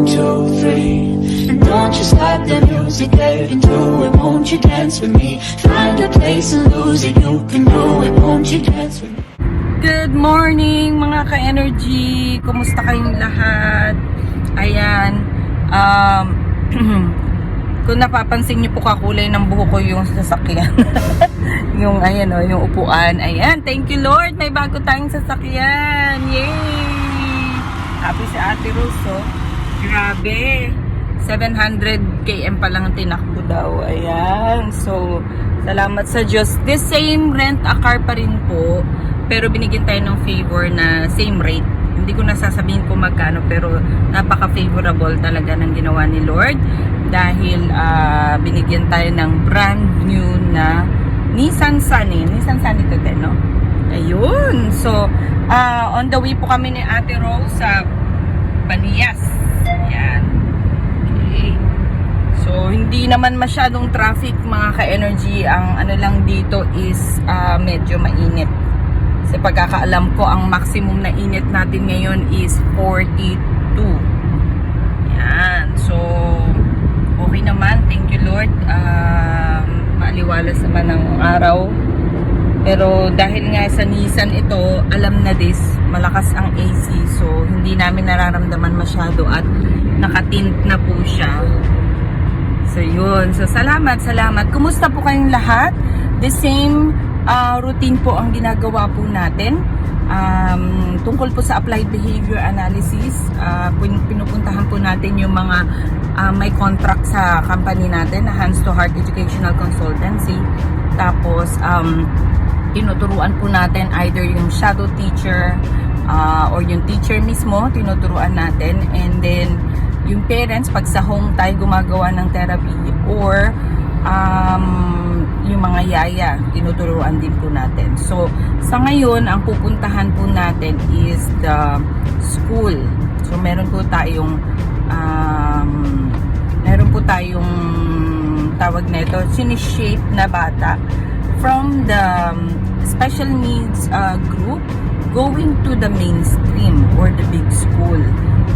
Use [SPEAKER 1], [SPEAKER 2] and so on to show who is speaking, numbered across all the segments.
[SPEAKER 1] two, three. And don't you stop the music, get into it. Won't you dance with me? Find a place and lose it. You can do it. Won't you dance with me?
[SPEAKER 2] Good morning mga ka-energy! Kumusta kayong lahat? Ayan, kung napapansin niyo po kakulay ng buhok ko yung sasakyan. Yung ayan o, yung upuan. Ayan, thank you Lord! May bago tayong sasakyan! Yay! Happy si Ate Rose oh. Grabe! 700 km pa lang tinakbo daw. Ayan, so salamat sa Diyos. This same rent a car pa rin po. Pero binigyan tayo ng favor na same rate. Hindi ko nasasabihin kung magkano, pero napaka-favorable talaga ng ginawa ni Lord. Dahil binigyan tayo ng brand new na Nissan Sunny. Nissan Sunny to din, no? Ayun. So, on the way po kami ni Ate Rose sa Banias. Ayan. Okay. So, hindi naman masyadong traffic mga ka-energy. Ang ano lang dito is medyo mainit. Sa pagkakaalam ko, ang maximum na init natin ngayon is 42. Yan. So, okay naman. Thank you, Lord. Maaliwalas naman ang araw. Pero dahil nga sa Nissan ito, alam na this, malakas ang AC. So, hindi namin nararamdaman masyado at nakatint na po siya. So, yun. So, salamat. Kumusta po kayong lahat? The same routine po ang ginagawa po natin tungkol po sa applied behavior analysis. Pinupuntahan po natin yung mga may contract sa company natin na Hands to Heart Educational Consultancy. Tapos tinuturuan po natin either yung shadow teacher or yung teacher mismo, tinuturuan natin, and then yung parents pag sa home tayo gumagawa ng therapy, or yung mga yaya, tinuturuan din po natin. So, sa ngayon, ang pupuntahan po natin is the school. So, meron po tayong tawag na ito, sinishape na bata from the special needs group going to the mainstream or the big school.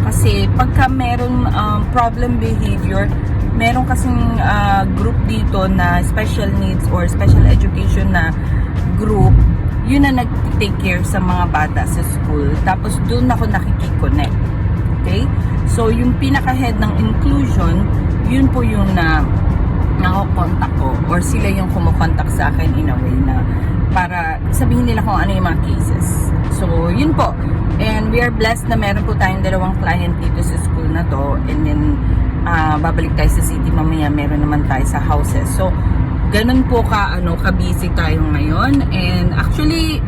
[SPEAKER 2] Kasi pagka meron problem behavior, meron kasing group dito na special needs or special education na group, yun na nag-take care sa mga bata sa school. Tapos doon ako nakikiconnect. Okay? So yung pinaka-head ng inclusion, yun po yung nako-contact ko, or sila yung kumukontak sa akin in a way na para sabihin nila kung ano yung mga cases. So yun po. And we are blessed na meron po tayong 2 client dito sa school na to, and then babalik tayo sa city mamaya, meron naman tayo sa houses. So, ganun po ka-busy tayo ngayon. And actually,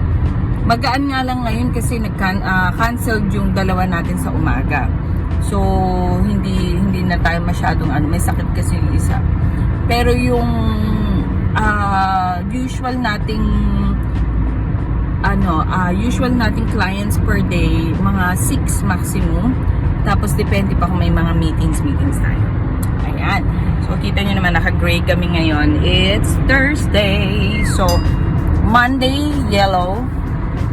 [SPEAKER 2] magaan nga lang ngayon kasi nag-canceled yung 2 natin sa umaga. So, hindi na tayo masyadong may sakit kasi yung isa. Pero yung usual nating clients per day, mga 6 maximum. Tapos depende pa kung may mga meetings tayo. Ayan. So kita nyo naman naka-gray kami ngayon. It's Thursday. So Monday yellow,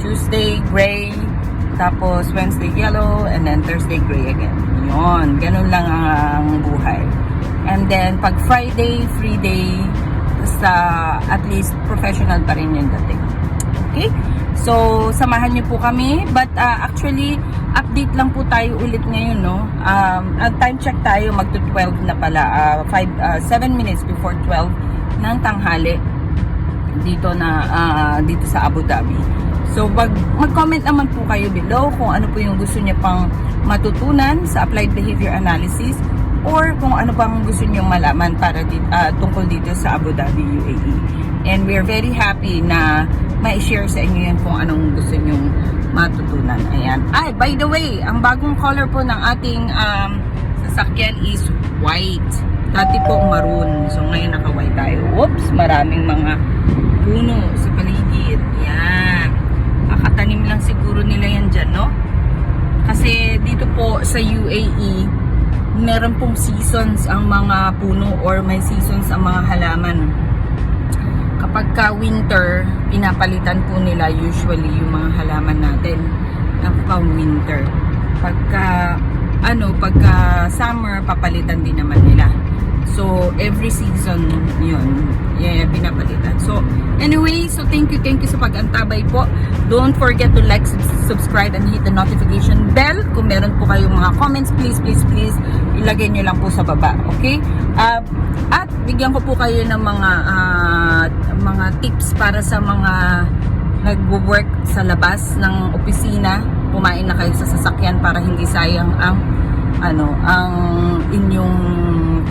[SPEAKER 2] Tuesday gray, tapos Wednesday yellow, and then Thursday gray again. Yun. Ganun lang ang buhay. And then pag Friday, free day, basta at least professional pa rin yung dating. Okay? So, samahan niyo po kami. But actually, update lang po tayo ulit ngayon, no? Time check tayo, magto-12 na pala. 7 minutes before 12 ng tanghali dito sa Abu Dhabi. So, mag-comment naman po kayo below kung ano po yung gusto niyo pang matutunan sa applied behavior analysis, or kung ano pang gusto niyo malaman para tungkol dito sa Abu Dhabi, UAE. And we're very happy na ma-share sa inyo yan kung anong gusto nyong matutunan. Ayan. Ay, by the way, ang bagong color po ng ating sasakyan is white. Dati po maroon. So, ngayon naka-white tayo. Oops, maraming mga puno sa paligid. Yan. Kakatanim lang siguro nila yan dyan, no? Kasi dito po sa UAE, meron pong seasons ang mga puno, or may seasons ang mga halaman. Kapag ka winter, pinapalitan po nila usually yung mga halaman natin. Kapag winter. Pagka pagka summer, papalitan din naman nila. So, every season yun, pinapalitan. So, anyway, so thank you sa pag-antabay po. Don't forget to like, subscribe, and hit the notification bell. Kung meron po kayong mga comments, please, ilagay nyo lang po sa baba. Okay? At bigyan ko po kayo ng mga tips para sa mga nag-work sa labas ng opisina. Kumain na kayo sa sasakyan para hindi sayang ang inyong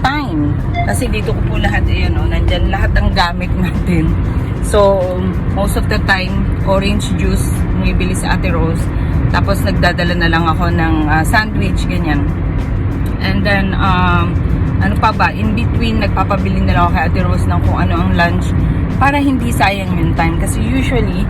[SPEAKER 2] time. Kasi dito ko po lahat, nandyan lahat ng gamit natin. So, most of the time, orange juice, bumibili sa Ate Rose. Tapos, nagdadala na lang ako ng sandwich, ganyan. And then, in between, nagpapabili na lang ako kay Ate Rose ng kung ano ang lunch para hindi sayang yung time. Kasi usually,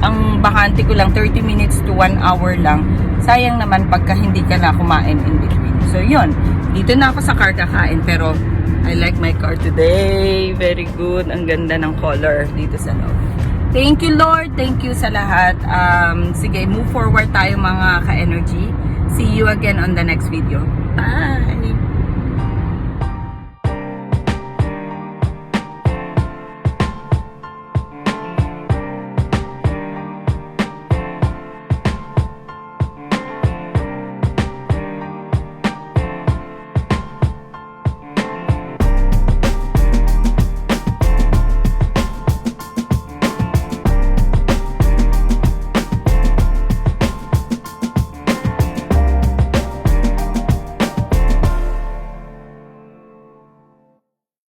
[SPEAKER 2] ang bakante ko lang 30 minutes to 1 hour lang. Sayang naman pagka hindi ka na kumain in between. So yun, dito na ako sa car kakain, pero I like my car today. Very good. Ang ganda ng color dito sa loob. Thank you, Lord. Thank you sa lahat. Sige, move forward tayo mga ka-energy. See you again on the next video. Bye!